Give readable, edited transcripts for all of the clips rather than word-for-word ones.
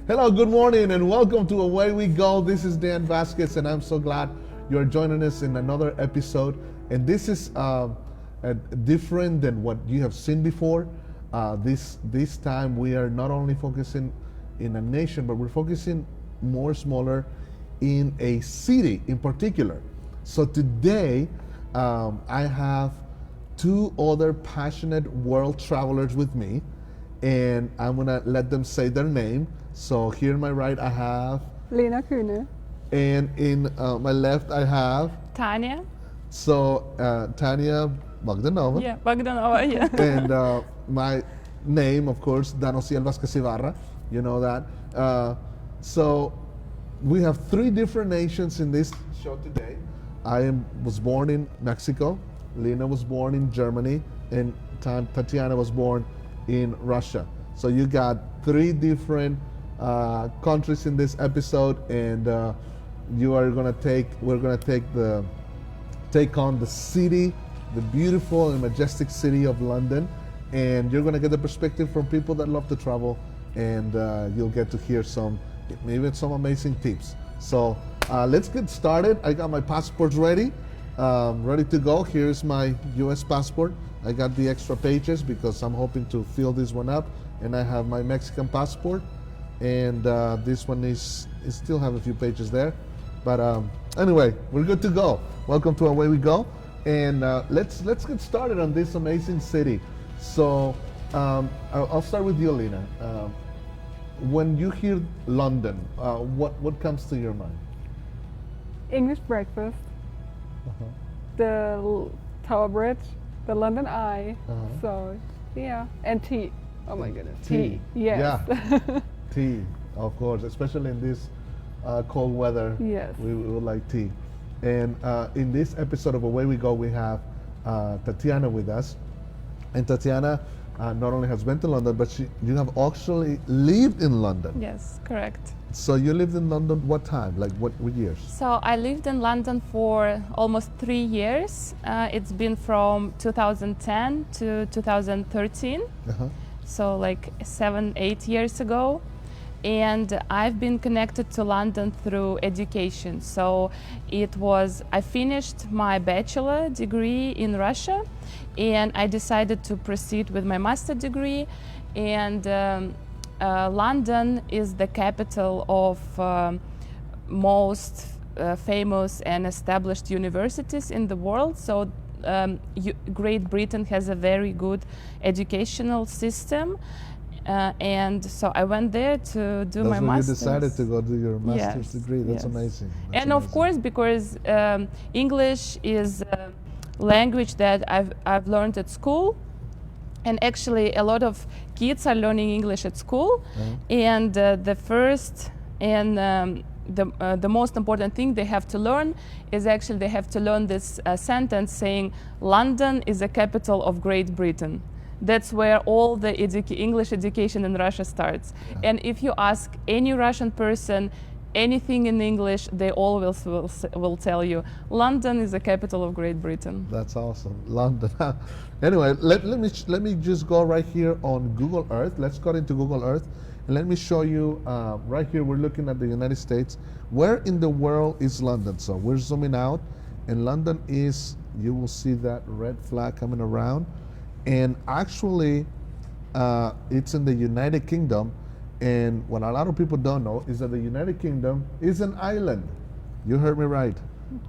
Hello, good morning, and welcome to Away We Go. This is Dan Vasquez, and I'm so glad you're joining us in another episode. And this is different than what you have seen before. This time we are not only focusing in a nation, but we're focusing more smaller in a city in particular. So today I have two other passionate world travelers with me, and I'm gonna let them say their name. So here on my right I have, Lena Kühne. and in my left I have, Tanya. so Tanya Bogdanova. Yeah, Bogdanova, yeah. And my name, of course, Danosiel Vasquez Ibarra. You know that. So we have three different nations in this show today. Was born in Mexico. Lena was born in Germany, and Tatiana was born in Russia. So you got three different countries in this episode, and we're gonna take on the city, the beautiful and majestic city of London, and you're gonna get the perspective from people that love to travel, and you'll get to hear maybe some amazing tips. So let's get started. I got my passports ready to go. Here's my U.S. passport. I got the extra pages because I'm hoping to fill this one up, and I have my Mexican passport, and this one is still have a few pages there, but anyway, we're good to go. Welcome to Away We Go, and let's get started on this amazing city. So I'll start with you, Lena. When you hear London, what comes to your mind? English breakfast, Uh-huh. the Tower Bridge, the London Eye. Uh-huh. So, yeah, and tea. Oh my goodness, Tea. Yes. Yeah. Tea, of course, especially in this cold weather. Yes. We would like tea. And in this episode of Away We Go, we have Tatiana with us. And Tatiana not only has been to London, but you have actually lived in London. Yes, correct. So you lived in London what time? Like what years? So I lived in London for almost 3 years. It's been from 2010 to 2013. Uh-huh. So like 7-8 years ago. And I've been connected to London through education. So I finished my bachelor degree in Russia, and I decided to proceed with my master degree. And London is the capital of most famous and established universities in the world. So Great Britain has a very good educational system. And so I went there to do my master's. You decided to go do your master's degree. That's yes. amazing. And of course, because English is a language that I've learned at school, and actually a lot of kids are learning English at school. And the first and the most important thing they have to learn is actually they have to learn this sentence saying, "London is the capital of Great Britain." That's where all the English education in Russia starts. Yeah. And if you ask any Russian person anything in English, they all will tell you, London is the capital of Great Britain. That's awesome, London. Anyway, let me just go right here on Google Earth. Let's go into Google Earth, and let me show you right here. We're looking at the United States. Where in the world is London? So we're zooming out, and London is. You will see that red flag coming around. And actually, it's in the United Kingdom. And what a lot of people don't know is that the United Kingdom is an island. You heard me right.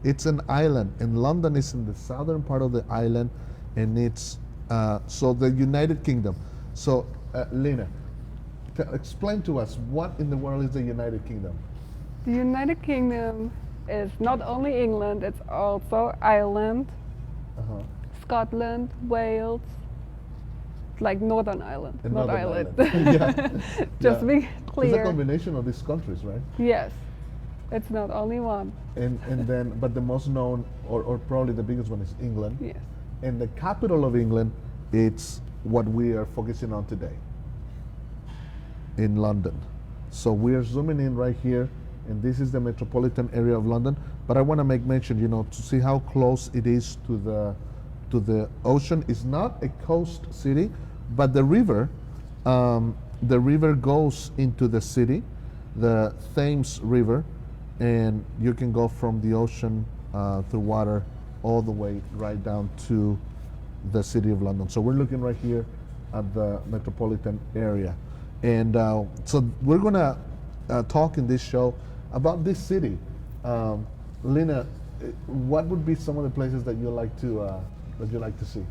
It's an island. And London is in the southern part of the island. And it's, so the United Kingdom. So, Lena, explain to us what in the world is the United Kingdom? The United Kingdom is not only England, it's also Ireland, Scotland, Wales, like Northern Ireland, not Ireland. Just to be clear. It's a combination of these countries, right? Yes, it's not only one. And then, but the most known, or probably the biggest one, is England. Yes. And the capital of England, it's what we are focusing on today, in London. So we are zooming in right here, and this is the metropolitan area of London. But I want to make mention, to see how close it is to the ocean. It's not a coast city, but the river goes into the city, the Thames River, and you can go from the ocean through water all the way right down to the city of London. So we're looking right here at the Metropolitan area. And so we're going to talk in this show about this city. Lena, what would be some of the places that you like to see?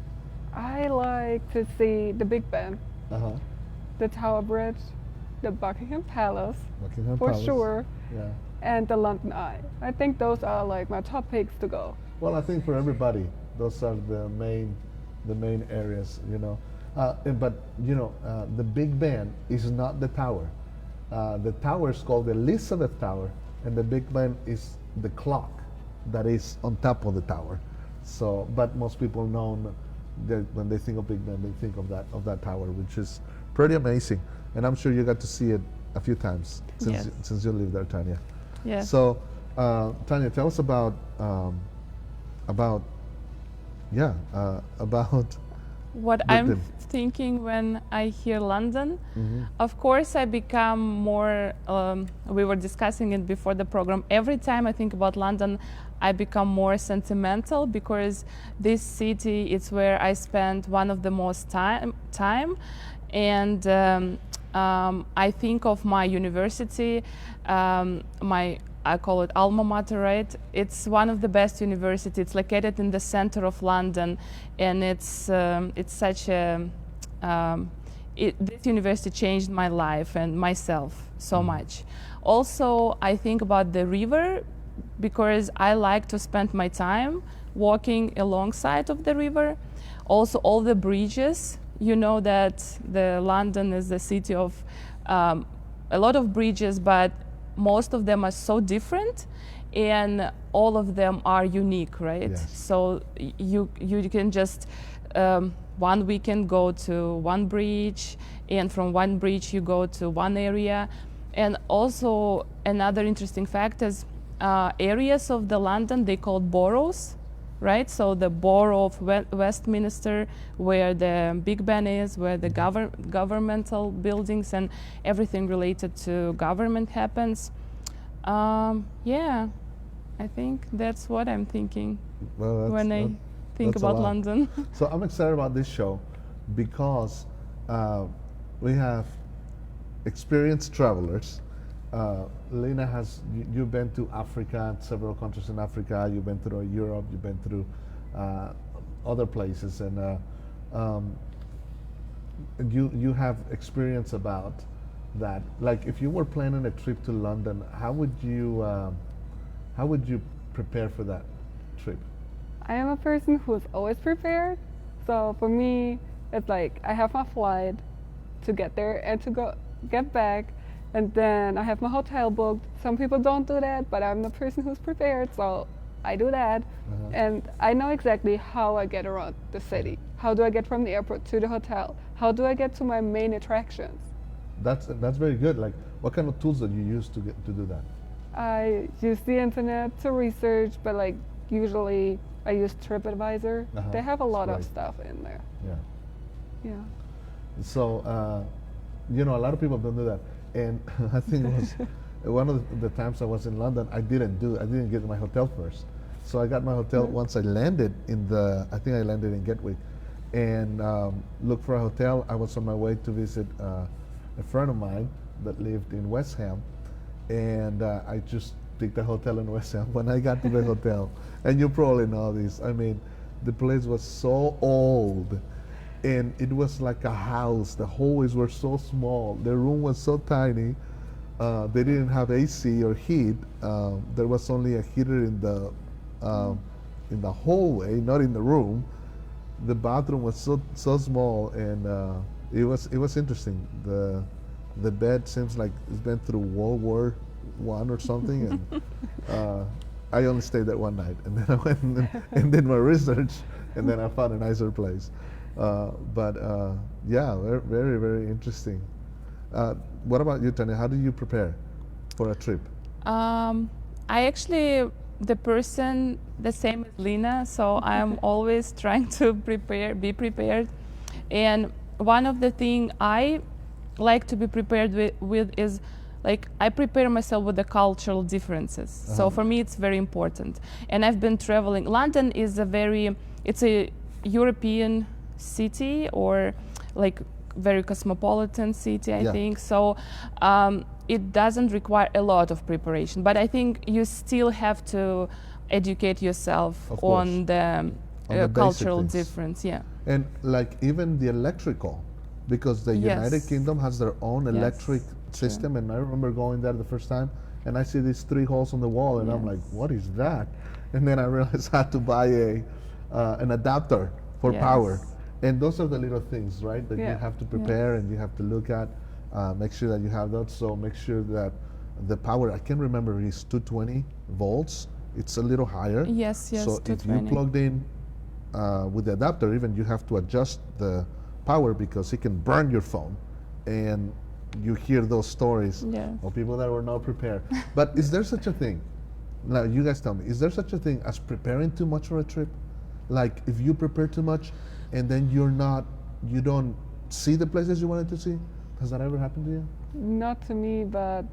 I like to see the Big Ben, the Tower Bridge, the Buckingham Palace, Buckingham for Palace. sure, Yeah. and the London Eye. I think those are like my top picks to go. Well, I think for everybody, those are the main areas, you know. But you know, the Big Ben is not the tower. The tower is called the Elizabeth Tower, and the Big Ben is the clock that is on top of the tower. So, but most people know that when they think of Big Ben, they think of that tower, which is pretty amazing. And I'm sure you got to see it a few times since you live there, Tanya. Yeah. So, Tanya, tell us about what I'm thinking when I hear London. Of course, I become more, we were discussing it before the program, every time I think about London, I become more sentimental, because this city is where I spent one of the most time, and I think of my university, I call it alma mater, right? It's one of the best universities. It's located in the center of London, and it's such a this university changed my life and myself so much. Also, I think about the river, because I like to spend my time walking alongside of the river. Also, all the bridges. You know that the London is the city of a lot of bridges, but most of them are so different, and all of them are unique, right? Yes. So you can just one weekend go to one bridge, and from one bridge you go to one area. And also another interesting fact is areas of the London, they called boroughs, right? So the borough of Westminster, where the Big Ben is, where the governmental buildings and everything related to government happens. Yeah, I think that's what I'm thinking when I think about London. So I'm excited about this show because we have experienced travelers. Lena you've been to Africa, several countries in Africa, you've been through Europe, you've been through other places, and you have experience about that. Like, if you were planning a trip to London, how would you prepare for that trip? I am a person who's always prepared. So for me, it's like I have my flight to get there and to get back. And then I have my hotel booked. Some people don't do that, but I'm the person who's prepared, so I do that. And I know exactly how I get around the city. How do I get from the airport to the hotel? How do I get to my main attractions? That's very good. Like, what kind of tools do you use to do that? I use the internet to research, but like usually I use TripAdvisor. They have a lot of stuff in there. Yeah. So, you know, a lot of people don't do that. And I think it was one of the times I was in London, I didn't get my hotel first. So I got my hotel once I landed I think I landed in Gatwick, and looked for a hotel. I was on my way to visit a friend of mine that lived in West Ham, and I just picked a hotel in West Ham. When I got to the hotel, and you probably know this, I mean, the place was so old. And it was like a house. The hallways were so small. The room was so tiny. They didn't have AC or heat. There was only a heater in the hallway, not in the room. The bathroom was so small, and it was interesting. The bed seems like it's been through World War I or something, and I only stayed there one night, and then I went and did my research, and then I found a nicer place. Yeah, very, very interesting. What about you, Tanya? How do you prepare for a trip? I actually, the person the same as Lena, so I'm always trying to be prepared. And one of the things I like to be prepared with is like I prepare myself with the cultural differences. So for me it's very important. And I've been traveling. London is it's a European city, or like very cosmopolitan city, I think. So it doesn't require a lot of preparation, but I think you still have to educate yourself on the cultural difference. Yeah. And like even the electrical, because the United Kingdom has their own electric system, and I remember going there the first time and I see these 3 holes on the wall, and I'm like, what is that? And then I realized I had to buy an adapter for power. And those are the little things, right, that you have to prepare and you have to look at, make sure that you have those. So make sure that the power, I can remember, is 220 volts. It's a little higher. Yes, so if you plugged in with the adapter, even you have to adjust the power, because it can burn your phone. And you hear those stories of people that were not prepared. But is there such a thing? Now you guys tell me, is there such a thing as preparing too much for a trip? Like if you prepare too much and then you don't see the places you wanted to see? Has that ever happened to you? Not to me, but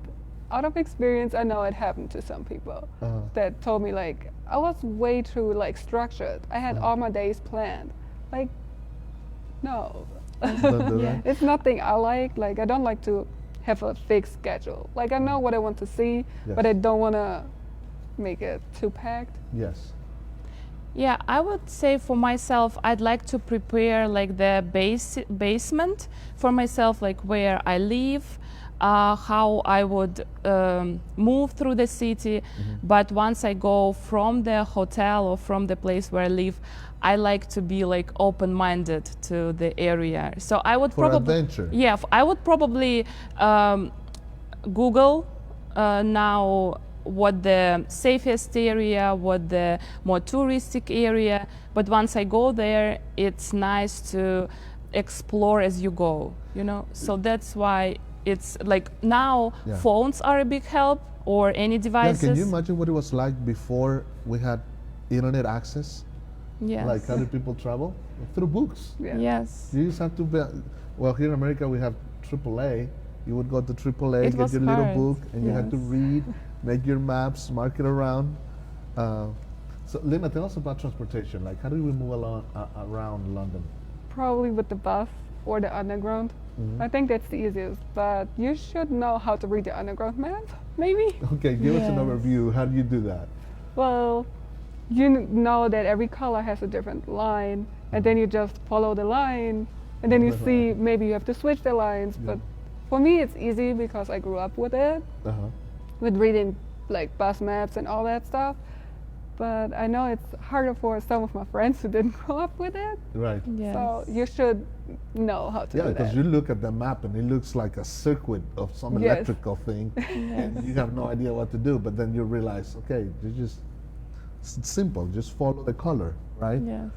out of experience, I know it happened to some people that told me, like, I was way too like structured. I had all my days planned. Like, no. Don't do that? It's nothing I like. Like, I don't like to have a fixed schedule. Like, I know what I want to see, but I don't want to make it too packed. Yes. Yeah, I would say for myself, I'd like to prepare like the basement for myself, like where I live, how I would move through the city. But once I go from the hotel or from the place where I live, I like to be like open-minded to the area. So I would adventure. Yeah, I would probably Google now what the safest area, what the more touristic area. But once I go there, it's nice to explore as you go, you know? So that's why it's like now phones are a big help, or any devices. Can you imagine what it was like before we had internet access? Yes. Like how did people travel? Through books. Yes. You just have to well, here in America we have AAA. You would go to AAA, It get your was little hard. book, and you had to read, make your maps, mark it around. So Lena, tell us about transportation. Like, how do we move along around London? Probably with the bus or the underground. I think that's the easiest, but you should know how to read the underground map, maybe? Okay, give us an overview. How do you do that? Well, you know that every color has a different line, and then you just follow the line, and then you see maybe you have to switch the lines. But for me, it's easy because I grew up with it, with reading like bus maps and all that stuff. But I know it's harder for some of my friends who didn't grow up with it. Right. Yes. So you should know how to do that. Because you look at the map and it looks like a circuit of some electrical thing, and you have no idea what to do. But then you realize, okay, it's simple. Just follow the color, right? Yes.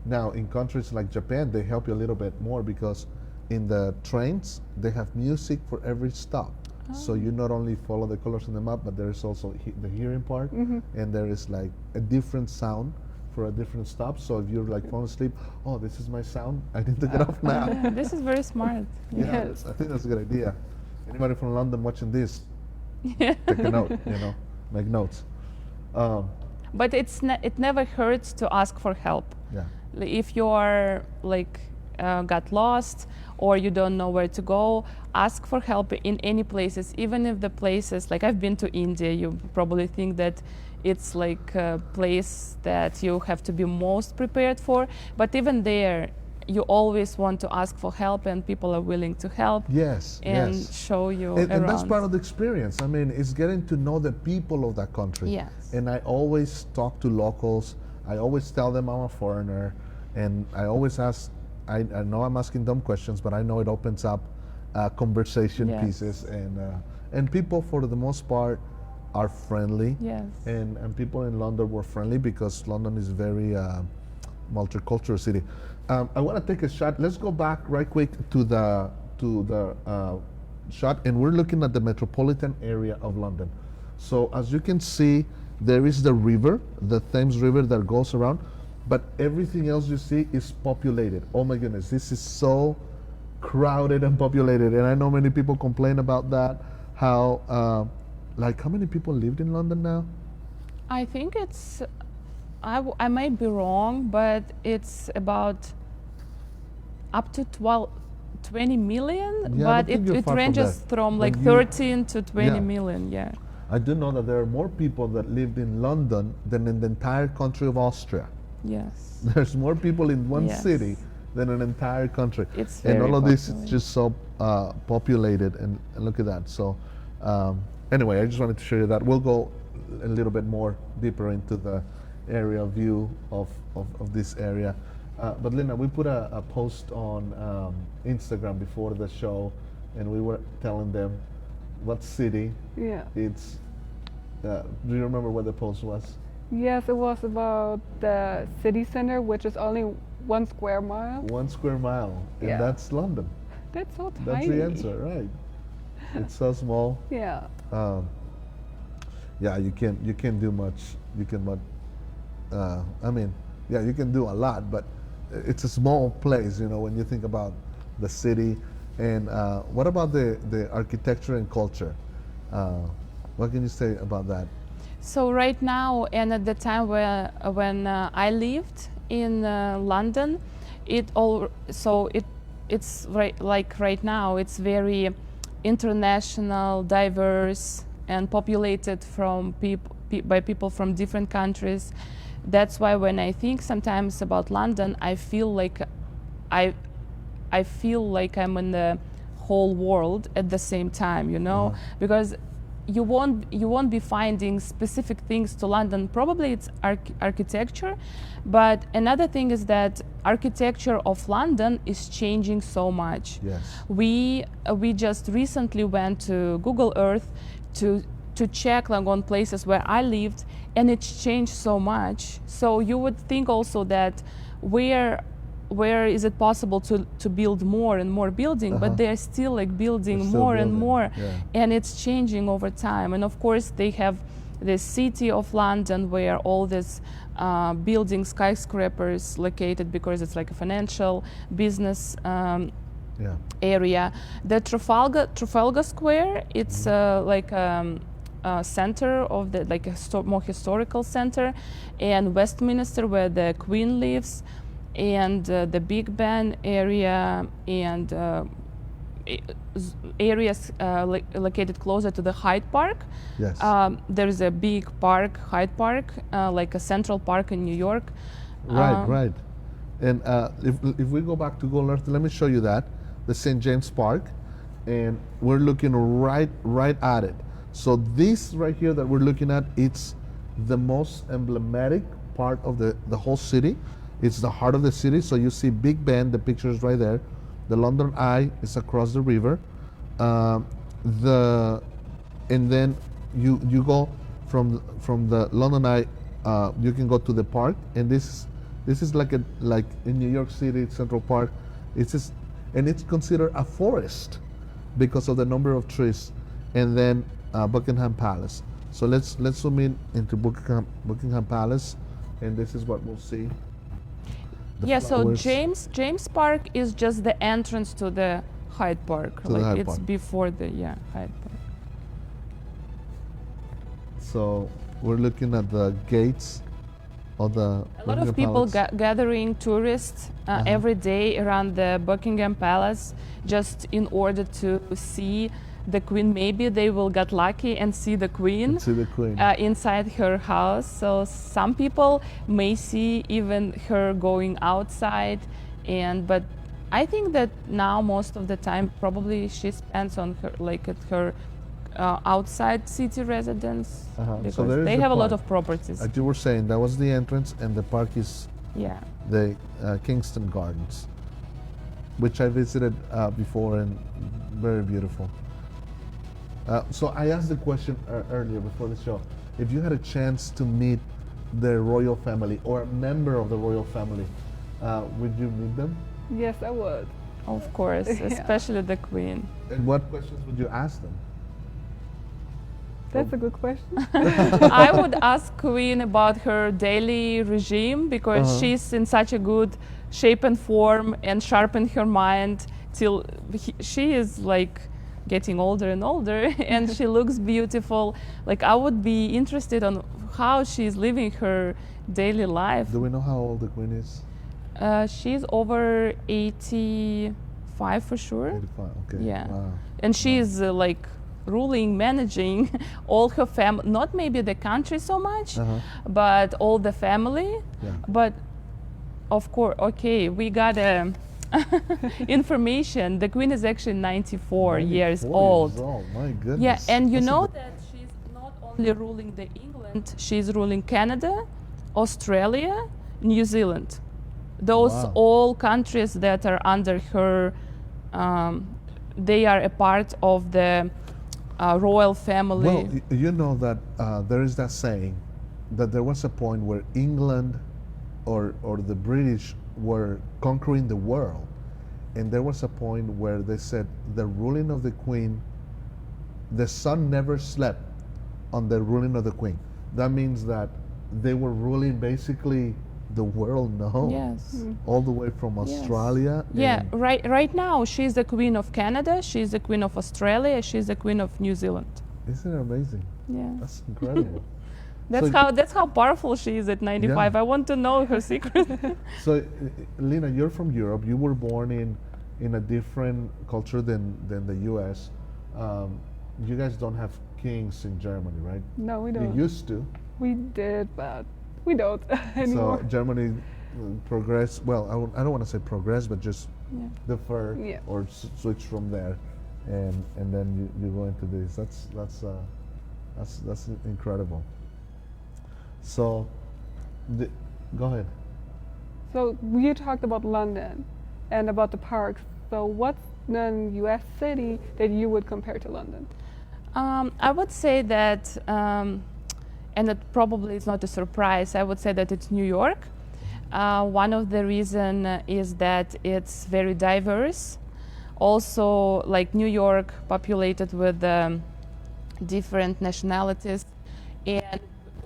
Now, in countries like Japan, they help you a little bit more, because in the trains they have music for every stop. So you not only follow the colors in the map, but there is also the hearing part, and there is like a different sound for a different stop. So if you're like falling asleep, oh, this is my sound, I need to get off now. This is very smart. Yes. I think that's a good idea. Anybody from London watching this, take a note, make notes. But it never hurts to ask for help. Yeah. If you are like got lost or you don't know where to go, ask for help in any places, even if the places, like I've been to India, you probably think that it's like a place that you have to be most prepared for, but even there, you always want to ask for help, and people are willing to help. Yes, and yes. show you and that's around. part of the experience. I mean, it's getting to know the people of that country. Yes. And I always talk to locals. I always tell them I'm a foreigner, and I always ask. I know I'm asking dumb questions, but I know it opens up conversation pieces, and people for the most part are friendly. Yes. And people in London were friendly, because London is very multicultural city. I want to take a shot. Let's go back right quick to the shot, and we're looking at the metropolitan area of London. So as you can see, there is the river, the Thames River that goes around, but everything else you see is populated. Oh my goodness, this is so crowded and populated, and I know many people complain about that. how, like, how many people lived in London now? I think it's, I might be wrong, but it's about up to 20 million, Yeah, I but don't think you're it far from ranges that. from like But 13 to 20 Yeah. million. Yeah. I do know that there are more people that lived in London than in the entire country of Austria. Yes. There's more people in one Yes. city than an entire country. It's And very all of this is populated. just so populated, and look at that. So anyway, I just wanted to show you that. We'll go a little bit more deeper into the area view of this area. But Lena, we put a post on Instagram before the show, and we were telling them what city Yeah. it's. Do you remember what the post was? Yes, it was about the city center, which is only 1 square mile. 1 square mile, and Yeah. that's London. That's so tiny. That's the answer, right? It's so small. Yeah. Yeah, you can't do much. You can, but I mean, yeah, you can do a lot, but it's a small place, you know, when you think about the city. And what about the architecture and culture? What can you say about that? So right now, and at the time when I lived in London, it's right now it's very international, diverse, and populated from by people from different countries. That's why when I think sometimes about London, I feel like I'm in the whole world at the same time, you know, because you won't be finding specific things to London. Probably it's architecture, but another thing is that architecture of London is changing so much. Yes. We just recently went to Google Earth to check like on places where I lived, and it's changed so much. So you would think also that where is it possible to build more and more building, but they're still like building They're still more and building, more, yeah. and it's changing over time. And of course they have the city of London where all these buildings, skyscrapers located, because it's like a financial business Yeah. area. The Trafalgar Square, it's like center of the like a more historical center, and Westminster where the Queen lives, and the Big Ben area, and areas located closer to the Hyde Park. Yes. There's a big park, Hyde Park, like a Central Park in New York. Right, right. And if we go back to Google Earth, let me show you that, the St. James Park, and we're looking right at it. So this right here that we're looking at, it's the most emblematic part of the whole city. It's the heart of the city. So you see Big Ben, the picture is right there. The London Eye is across the river. And then you go from the London Eye, you can go to the park, and this is like in New York City, Central Park. And it's considered a forest because of the number of trees. And then Buckingham Palace. So let's zoom in into Buckingham Palace, and this is what we'll see. Yeah, flowers. so James Park is just the entrance to the Hyde Park. To the like Hyde it's Park. before the Hyde Park. So we're looking at the gates of the A lot Buckingham of people Palace. gathering tourists every day around the Buckingham Palace just in order to see the Queen. Maybe they will get lucky and see the Queen. See the Queen. Inside her house. So some people may see even her going outside, but I think that now most of the time probably she spends on her like at her outside city residence, because So there is they the have a lot park. of properties. As you were saying, that was the entrance, and the park is Yeah. the Kingston Gardens, which I visited before, and very beautiful. So I asked the question earlier before the show, if you had a chance to meet the royal family or a member of the royal family, would you meet them? Yes, I would. Of course, Yeah. especially the Queen. And what questions would you ask them? That's a good question. I would ask Queen about her daily regime, because she's in such a good shape and form and sharpen her mind till she is like getting older and older, and she looks beautiful. Like, I would be interested on how she's living her daily life. Do we know how old the queen is? She's over 85 for sure. 85. Okay. Yeah. Wow. And she's like ruling, managing all her family, not maybe the country so much, but all the family. Yeah. But of course, okay, we got information. The queen is actually 94 years old. My goodness. Yeah, and you know that she's not only ruling the England, she's ruling Canada, Australia, New Zealand. Those all countries that are under her, they are a part of the royal family. Well, you know that there is that saying that there was a point where England or the British were conquering the world, and there was a point where they said the ruling of the queen, the sun never slept on the ruling of the queen. That means that they were ruling basically the world now. Yes. All the way from Australia. Yeah, right now she's the queen of Canada, she's the queen of Australia, she's the queen of New Zealand. Isn't it amazing? Yeah. That's incredible. That's how powerful she is at 95. I want to know her secret. So, Lena, you're from Europe. You were born in a different culture than the U.S. You guys don't have kings in Germany, right? No, we don't. You used to. We did, but we don't anymore. So Germany progressed. Well, I don't want to say progress, but just defer or switch from there, and then you go into this. That's incredible. So, go ahead. So you talked about London and about the parks. So what's the U.S. city that you would compare to London? I would say that, and it probably is not a surprise, I would say that it's New York. One of the reasons is that it's very diverse. Also, like New York, populated with different nationalities, and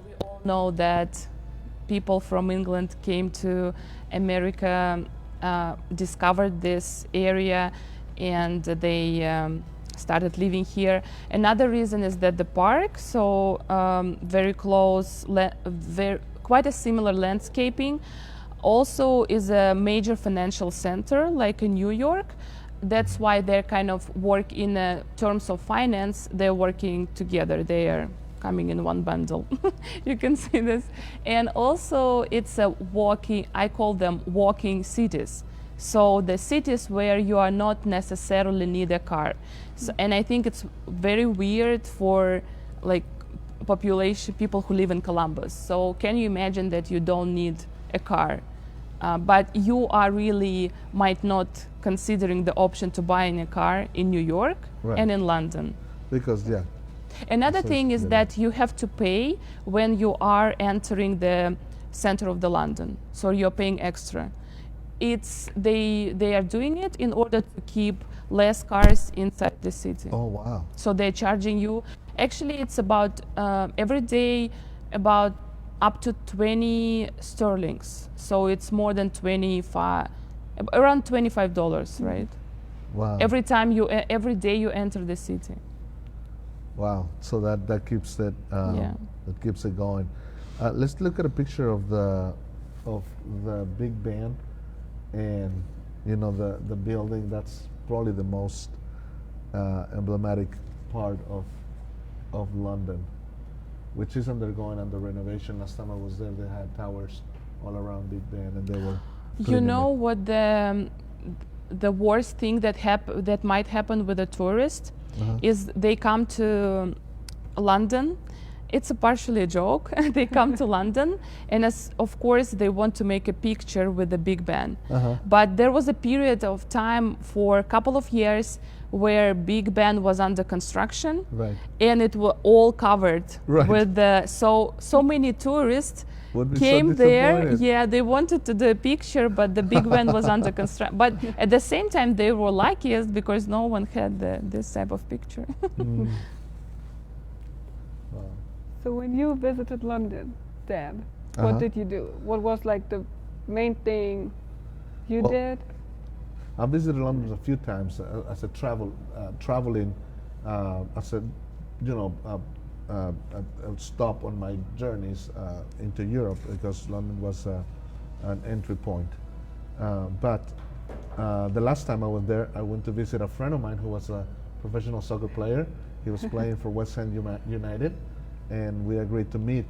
we all know that people from England came to America, discovered this area, and they started living here. Another reason is that the park, so very close, quite a similar landscaping, also is a major financial center like in New York. That's why they're kind of work in terms of finance, they're working together. They are coming in one bundle. You can see this. And also it's a walking, I call them walking cities. So the cities where you are not necessarily need a car. So, and I think it's very weird for like population, people who live in Columbus. So can you imagine that you don't need a car? But you are really might not considering the option to buying a car in New York and in London. Because, Another thing is that you have to pay when you are entering the center of the London. So you're paying extra. They are doing it in order to keep less cars inside the city. Oh, wow. So they're charging you. Actually, it's about every day about up to 20 sterlings. So it's more than 25, around $25, right? Wow. Every day you enter the city. Wow. So that keeps it that keeps it going. Let's look at a picture of the Big Ben, and you know the building. That's probably the most emblematic part of London, which is undergoing under renovation. Last time I was there, they had towers all around Big Ben, and they were. You know what the worst thing that might happen with a tourist is they come to London. It's partially a joke. They come to London, and of course they want to make a picture with the Big Ben. But there was a period of time for a couple of years where Big Ben was under construction, and it was all covered with so many tourists came there. Yeah, they wanted to do a picture, but the Big Ben was under construction. But at the same time, they were luckiest because no one had this type of picture. So when you visited London, Dad, what did you do? What was like the main thing you did? I visited London a few times as a traveling, as a, a stop on my journeys into Europe, because London was an entry point. But the last time I went there, I went to visit a friend of mine who was a professional soccer player. He was playing for West Ham United, and we agreed to meet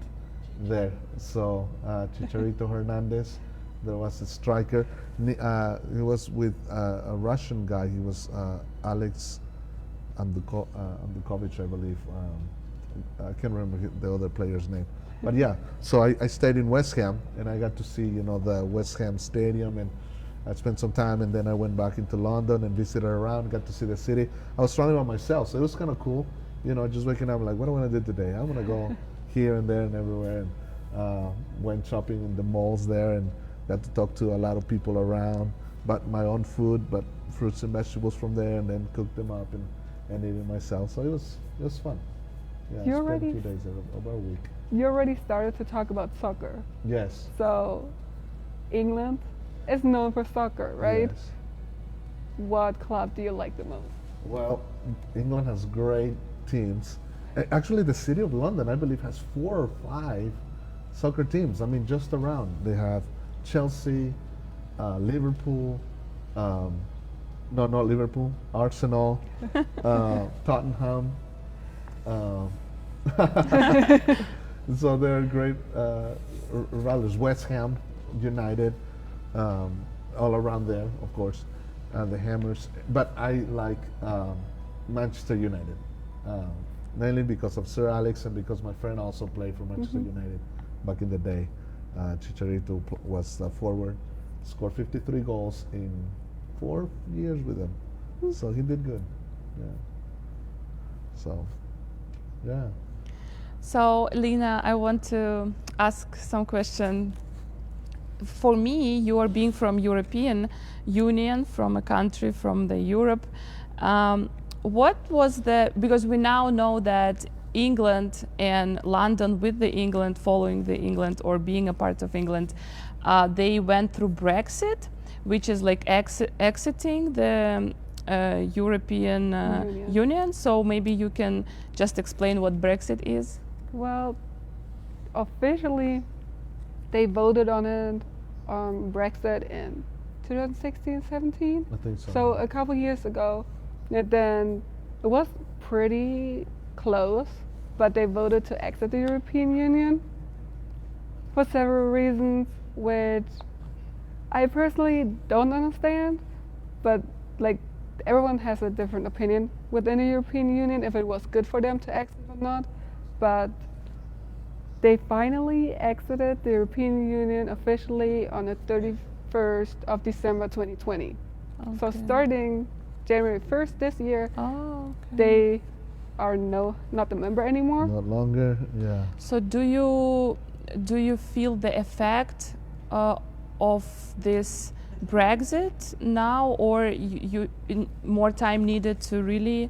there. So Chicharito Hernandez, there was a striker. He was with a Russian guy. He was Alex Andukovic, I believe. I can't remember the other player's name. But yeah, so I stayed in West Ham, and I got to see, the West Ham Stadium, and I spent some time, and then I went back into London and visited around, got to see the city. I was traveling by myself, so it was kind of cool, just waking up like, what do I want to do today? I want to go here and there and everywhere, and went shopping in the malls there, and got to talk to a lot of people around, bought my own food, but fruits and vegetables from there, and then cooked them up and ate it myself. So it was fun. Yeah, You I already spent 2 days, about a week. You already started to talk about soccer. Yes. So, England is known for soccer, right? Yes. What club do you like the most? Well, England has great teams. Actually, the city of London, I believe, has 4 or 5 soccer teams. I mean, just around. They have Chelsea, Liverpool, no, not Liverpool, Arsenal, Tottenham. So they're great rivals. West Ham United, all around there, of course, the Hammers. But I like Manchester United, mainly because of Sir Alex and because my friend also played for Manchester United back in the day. Chicharito was the forward, scored 53 goals in 4 years with them. So he did good. Yeah. So, yeah. So, Lena, I want to ask some question. For me, you are being from European Union, from a country from the Europe. What was because we now know that England and London, with the England, following the England or being a part of England, they went through Brexit, which is like exiting the European Union. So maybe you can just explain what Brexit is. Well, officially, they voted on it, on Brexit in 2016-17. I think so. So a couple years ago, and then it was pretty close, but they voted to exit the European Union for several reasons, which I personally don't understand, but like everyone has a different opinion within the European Union if it was good for them to exit or not. But they finally exited the European Union officially on the 31st of December 2020. Okay. So starting January 1st this year, they are not a member anymore. Not longer, yeah. So do you feel the effect of this Brexit now, or you more time needed to really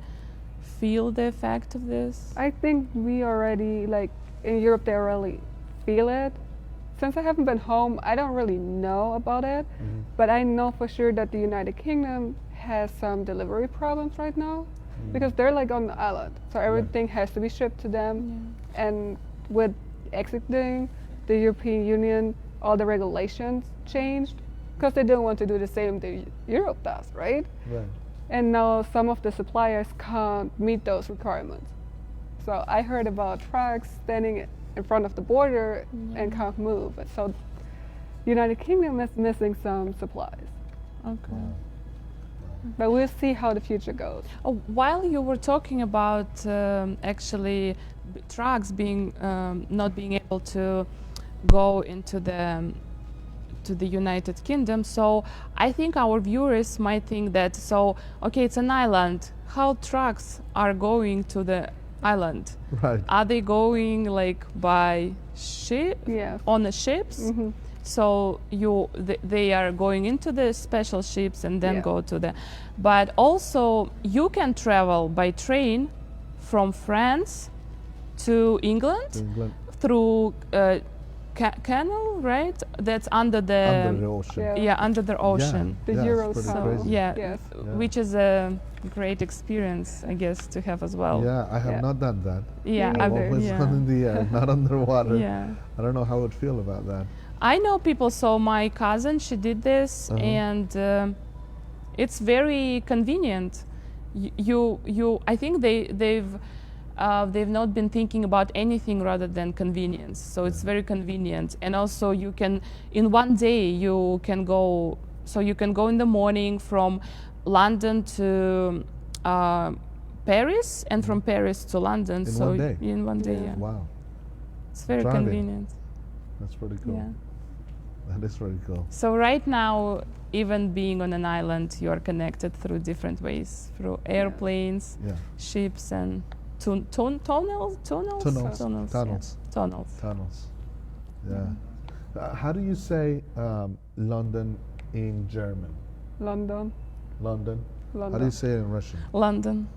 feel the effect of this? I think we already, like in Europe, they already feel it. Since I haven't been home, I don't really know about it, but I know for sure that the United Kingdom has some delivery problems right now because they're like on the island, so everything has to be shipped to them. And with exiting the European Union, all the regulations changed because they didn't want to do the same that Europe does, right? Right. And now some of the suppliers can't meet those requirements. So I heard about trucks standing in front of the border and can't move. So United Kingdom is missing some supplies. Okay. But we'll see how the future goes. Oh, while you were talking about actually trucks being not being able to go into the United Kingdom, so I think our viewers might think that, so okay, it's an island, how trucks are going to the island? Right. Are they going like by ship? Yes. On the ships? So they are going into the special ships and then go to the, but also you can travel by train from France to England, through canal, right? That's under the Under the ocean. Yeah. yeah, under the ocean. The Yeah, it's Euro pretty tunnel. crazy. Yeah, Yes. which is a great experience, I guess, to have as well. Yeah, I have Yeah. not done that. Yeah, Me I've neither. always yeah. gone in the air, not underwater. Yeah. I don't know how I would feel about that. I know people. So my cousin, she did this, Uh-huh. and it's very convenient. I think they've not been thinking about anything rather than convenience. So it's very convenient, and also you can, in one day, you can go. So you can go in the morning from London to Paris, and from Paris to London. In so one day? in one day, Yeah. yeah. Wow, It's very Driving. convenient. that's pretty cool. Yeah. That is pretty cool. So right now, even being on an island, you are connected through different ways, through airplanes, Yeah. ships, and tunnels. Tunnels. Tunnels. Tunnels. Yeah. Tunnels. Tunnels. Yeah. How do you say London in German? London. London. How London. do you say it in Russian? London.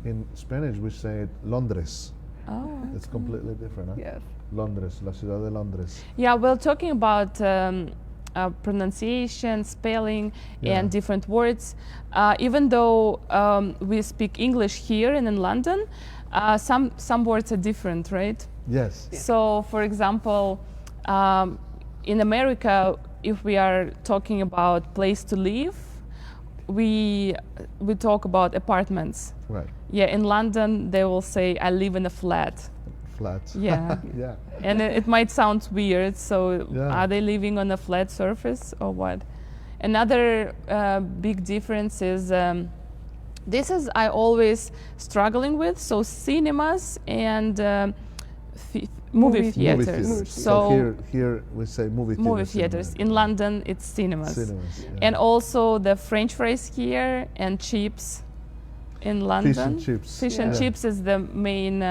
In Spanish, we say it Londres. Oh. It's completely different. Huh? Yes. Londres, la ciudad de Londres. Yeah, we're talking about pronunciation, spelling, Yeah. and different words. Even though we speak English here and in London, some words are different, right? Yes. So, for example, in America, if we are talking about place to live, we talk about apartments. Right. Yeah, in London, they will say, "I live in a flat." Flats. Yeah. Yeah. And it might sound weird. So, Yeah. are they living on a flat surface or what? Another big difference is this is I always struggling with. So, cinemas and movie Movie theaters. So here we say movie theaters. movie theaters. In London, it's cinemas. Cinemas. Yeah. And also the French fries here and chips in London. Fish and chips. Fish and Yeah. chips is the main.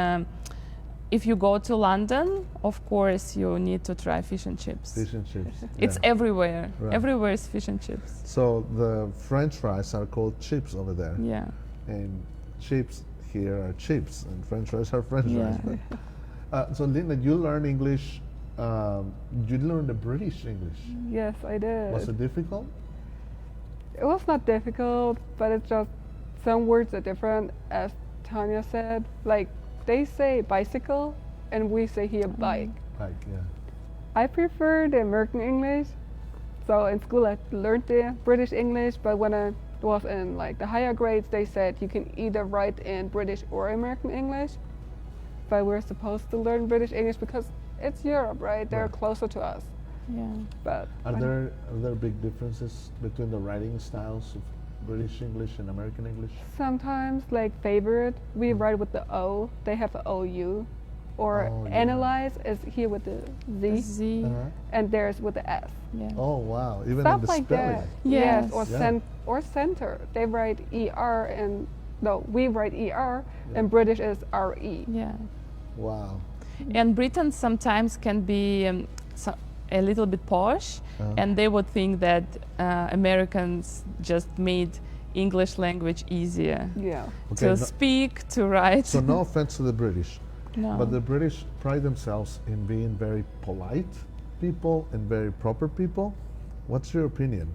If you go to London, of course you need to try fish and chips. Fish and chips. It's yeah. everywhere. Right. Everywhere is fish and chips. So the French fries are called chips over there, Yeah. and chips here are chips, and French fries are French Yeah. fries. But, so Lena, you learn English. You learn the British English. Yes, I did. Was it difficult? It was not difficult, but it's just some words are different, as Tanya said. Like they say bicycle, and we say here bike. Like yeah. I prefer the American English. So in school I learned the British English, but when I was in like the higher grades, they said you can either write in British or American English. But we're supposed to learn British English because it's Europe, right? They're Right. closer to us. Yeah. But Are there big differences between the writing styles of British English and American English? sometimes like favorite, we write with the O. They have the OU. Or Oh, yeah. analyze is here with the Z, Z. and there's with the S. Yeah. Oh wow! Even in Stuff the like spelling. that. Yes. Or Yeah. or center. They write ER and no, we write ER and British is RE. Yeah. Wow. And Britain sometimes can be a little bit posh, and they would think that Americans just made English language easier Yeah. Okay. to speak, to write. So no offense to the British, No. but the British pride themselves in being very polite people and very proper people. What's your opinion?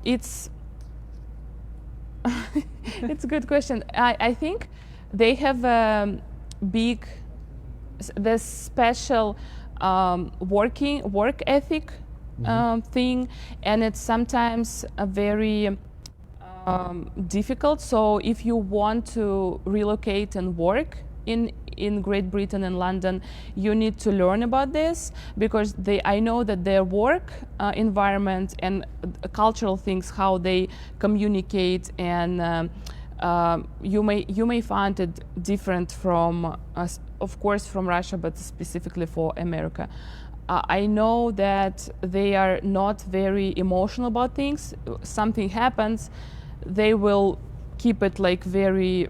It's it's a good question. I think they have a big, this special work ethic thing, and it's sometimes a very difficult. So if you want to relocate and work in Great Britain and London, you need to learn about this, because I know that their work environment and cultural things, how they communicate, and you may find it different from, of course, from Russia, but specifically for America. I know that they are not very emotional about things. Something happens, they will keep it like very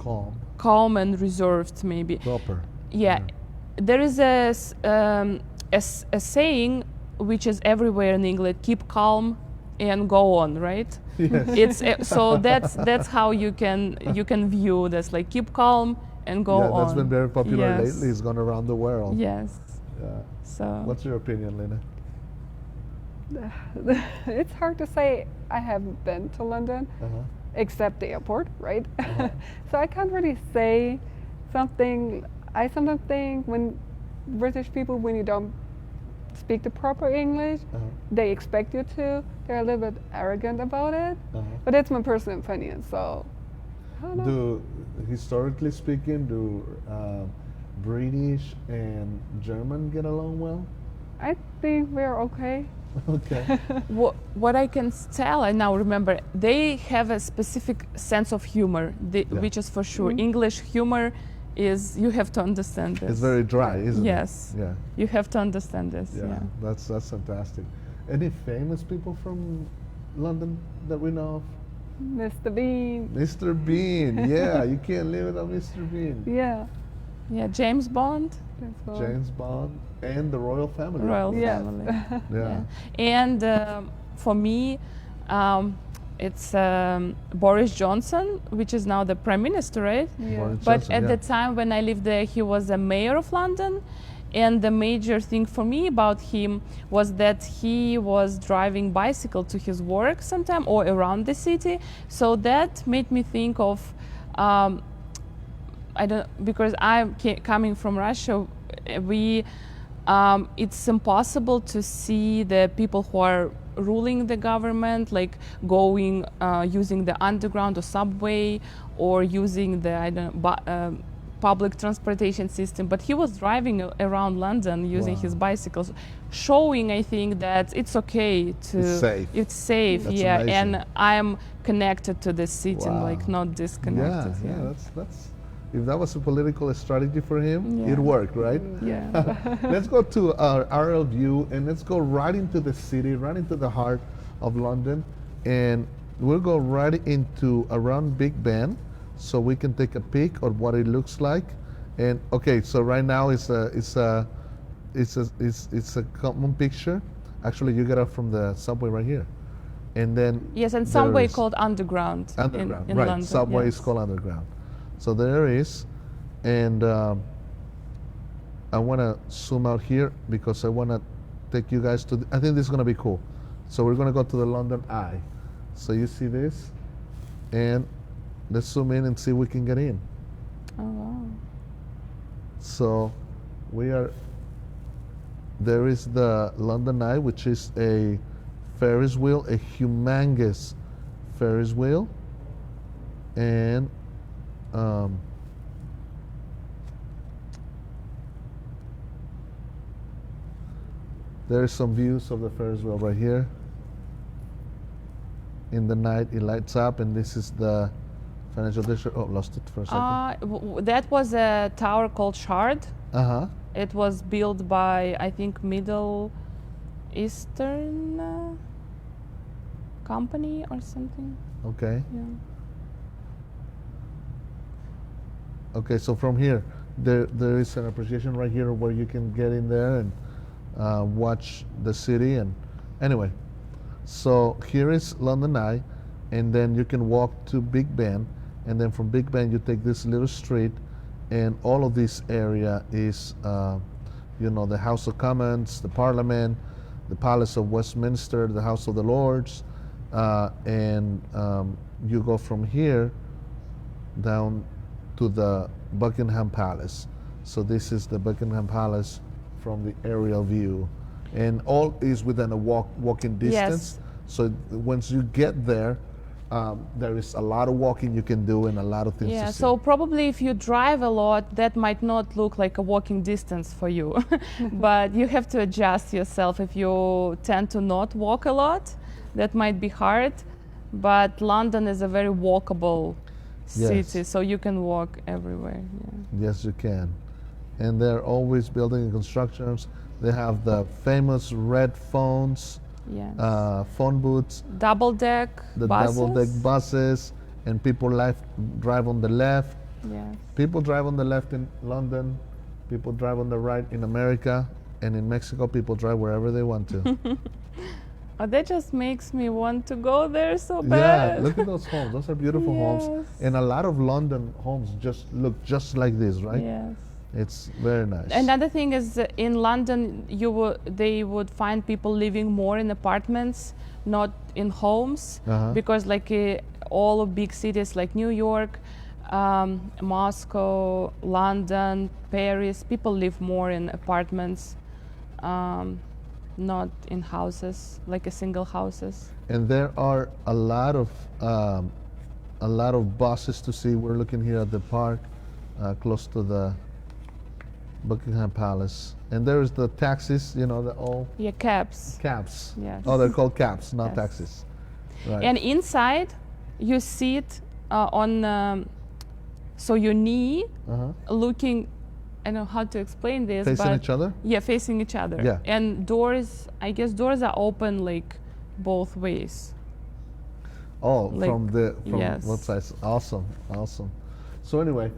calm and reserved, maybe. Proper. Yeah. There is a saying which is everywhere in England: keep calm and go on, right? Yes. It's so that's how you can view this, like keep calm and go yeah, on. that's been very popular Yes. lately. It's gone around the world. Yes. Yeah. So What's your opinion, Lena? It's hard to say. I haven't been to London Uh-huh. except the airport, right? Uh-huh. So I can't really say something. I sometimes think when British people, when you don't speak the proper English, Uh-huh. they expect you to. They're a little bit arrogant about it. Uh-huh. But that's my personal opinion. So I don't know. Do, historically speaking, do British and German get along well? I think we're okay. Okay. what I can tell, I now remember, they have a specific sense of humor, Yeah. which is for sure. Mhm. English humor is, you have to understand this. It's very dry, isn't Yes. it? Yeah. You have to understand this. Yeah. Yeah. That's fantastic. Any famous people from London that we know of? Mr. Bean. Mr. Bean. Yeah, you can't live without Mr. Bean. Yeah. Yeah, James Bond, That's all. James Bond and the royal family. royal Yes. family. Yeah. And for me, it's Boris Johnson, which is now the prime minister, right? Yeah. Boris But Johnson, at yeah. the time when I lived there, he was a mayor of London. And the major thing for me about him was that he was driving bicycle to his work sometime or around the city. So that made me think of, I don't, because I'm coming from Russia, it's impossible to see the people who are ruling the government, like going, using the underground or subway or using the, I don't know, public transportation system, but he was driving around London using Wow. his bicycles, showing, I think, that it's okay to. It's safe. It's safe, That's yeah, amazing. and I'm connected to the city, Wow. like not disconnected. Yeah, that's. If that was a political strategy for him, Yeah. it worked, right? Yeah. Let's go to our aerial view and let's go right into the city, right into the heart of London, and we'll go right into around Big Ben, so we can take a peek of what it looks like. And okay, so right now it's a common picture. Actually, you get up from the subway right here, and then Yes, and subway there's called Underground. Underground, in right? London. Subway is yes. called Underground. So there is, and I want to zoom out here because I want to take you guys to. I think this is going to be cool. So we're going to go to the London Eye. So you see this, and let's zoom in and see if we can get in. Oh wow. So we are. There is the London Eye, which is a Ferris wheel, a humongous Ferris wheel, and there's some views of the Ferris wheel right here. In the night, it lights up, and this is the financial district. Oh, lost it for a second. That was a tower called Shard. Uh-huh. It was built by, I think, Middle Eastern company or something. Okay. Yeah. Okay, so from here, there is an appreciation right here where you can get in there and watch the city. And anyway, so here is London Eye, and then you can walk to Big Ben, and then from Big Ben you take this little street, and all of this area is, the House of Commons, the Parliament, the Palace of Westminster, the House of the Lords, and you go from here down to the Buckingham Palace. So this is the Buckingham Palace from the aerial view, and all is within a walking distance. Yes. So once you get there, there is a lot of walking you can do and a lot of things Yeah, to see. so probably if you drive a lot, that might not look like a walking distance for you. But you have to adjust yourself. If you tend to not walk a lot, that might be hard. But London is a very walkable city, Yes. so you can walk everywhere. Yeah. Yes, you can. And they're always building and constructions. They have the famous red phones, Yes. phone booths, Double deck the buses. double-deck buses, and people drive on the left. Yes. People drive on the left in London, people drive on the right in America, and in Mexico, people drive wherever they want to. Oh, that just makes me want to go there so Yeah, bad. look at those homes. Those are beautiful homes. Yes. And a lot of London homes just look just like this, right? Yes. It's very nice. Another thing is in London, they would find people living more in apartments, not in homes, because like all of big cities like New York, Moscow, London, Paris, people live more in apartments, not in houses, like a single houses. And there are a lot of buses to see. We're looking here at the park, close to the Buckingham Palace, and there's the taxis. You know, the all Cabs. cabs. Yes. Oh, they're called cabs, not Yes. taxis. Right. And inside, you sit on so your knee, looking. I don't know how to explain this, Facing but each other. yeah, facing each other. Yeah. And doors, I guess doors are open like both ways. Oh, Like, from yes. both sides. Awesome. So anyway,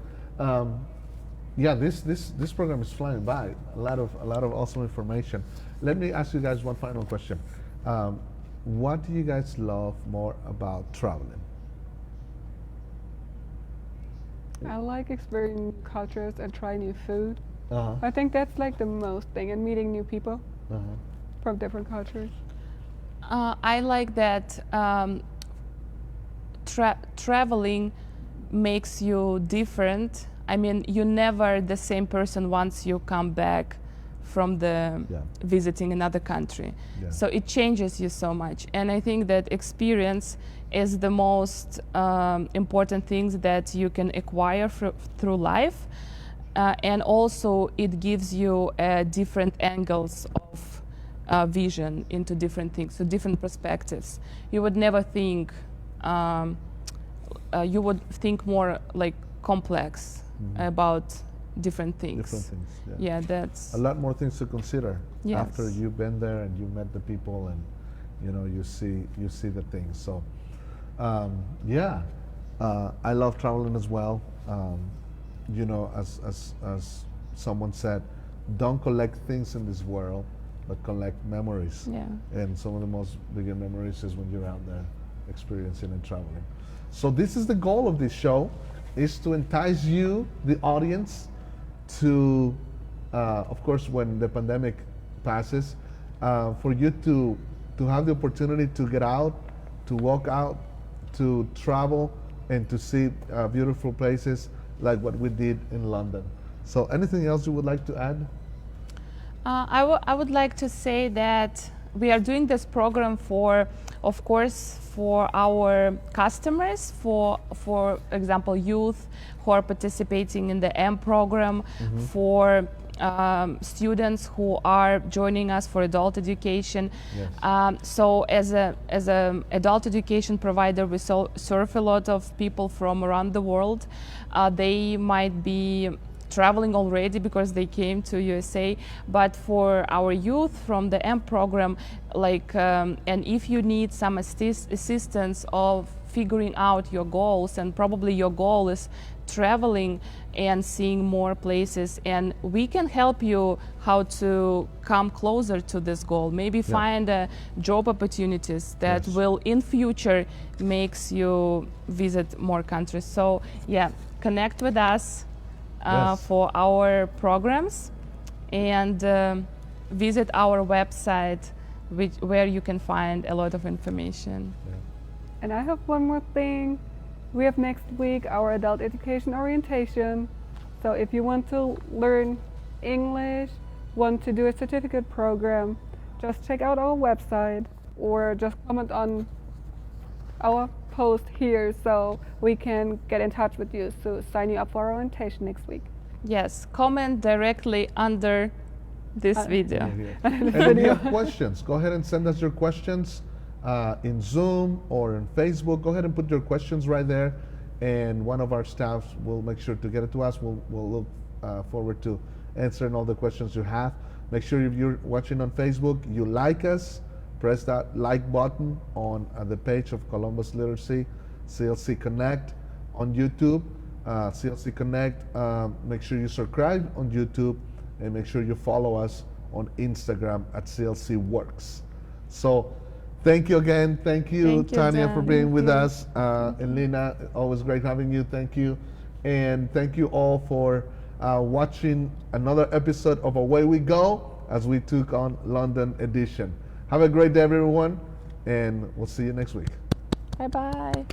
yeah, this program is flying by. A lot of awesome information. Let me ask you guys one final question. What do you guys love more about traveling? I like exploring new cultures and trying new food. Uh-huh. I think that's like the most thing, and meeting new people from different cultures. I like that traveling makes you different. I mean, you're never the same person once you come back from the visiting another country. Yeah. So it changes you so much. And I think that experience is the most important things that you can acquire through life. And also it gives you different angles of vision into different things, so different perspectives. You would never think, you would think more like complex about different things. Different things. Yeah, that's A lot more things to consider Yes. after you've been there and you met the people and you see the things. So I love traveling as well. As someone said, don't collect things in this world, but collect memories. Yeah. And some of the most bigger memories is when you're out there experiencing and traveling. So this is the goal of this show, is to entice you, the audience, to, of course, when the pandemic passes, for you to have the opportunity to get out, to walk out, to travel, and to see beautiful places like what we did in London. So anything else you would like to add? I would like to say that we are doing this program of course, for our customers, for example, youth who are participating in the M program, for students who are joining us for adult education. Yes. So as a adult education provider, we serve a lot of people from around the world. They might be traveling already because they came to USA, but for our youth from the M program, and if you need some assistance of figuring out your goals, and probably your goal is traveling and seeing more places, and we can help you how to come closer to this goal, maybe find job opportunities that will in future makes you visit more countries. So connect with us for our programs, and visit our website, where you can find a lot of information. And I have one more thing. We have next week our adult education orientation. So if you want to learn English, want to do a certificate program, just check out our website or just comment on our post here so we can get in touch with you to sign you up for our orientation next week. Yes, comment directly under this video. And if you have questions, go ahead and send us your questions in Zoom or in Facebook. Go ahead and put your questions right there, and one of our staff will make sure to get it to us. We'll look forward to answering all the questions you have. Make sure if you're watching on Facebook, you like us. Press that like button on the page of Columbus Literacy, CLC Connect on YouTube. CLC Connect, make sure you subscribe on YouTube, and make sure you follow us on Instagram at CLC Works. So Thank you again. Thank you, Thank you, Tanya, for Dan. being with you. us. And Lena, always great having you. Thank you. And thank you all for watching another episode of Away We Go as we took on London edition. Have a great day, everyone, and we'll see you next week. Bye bye.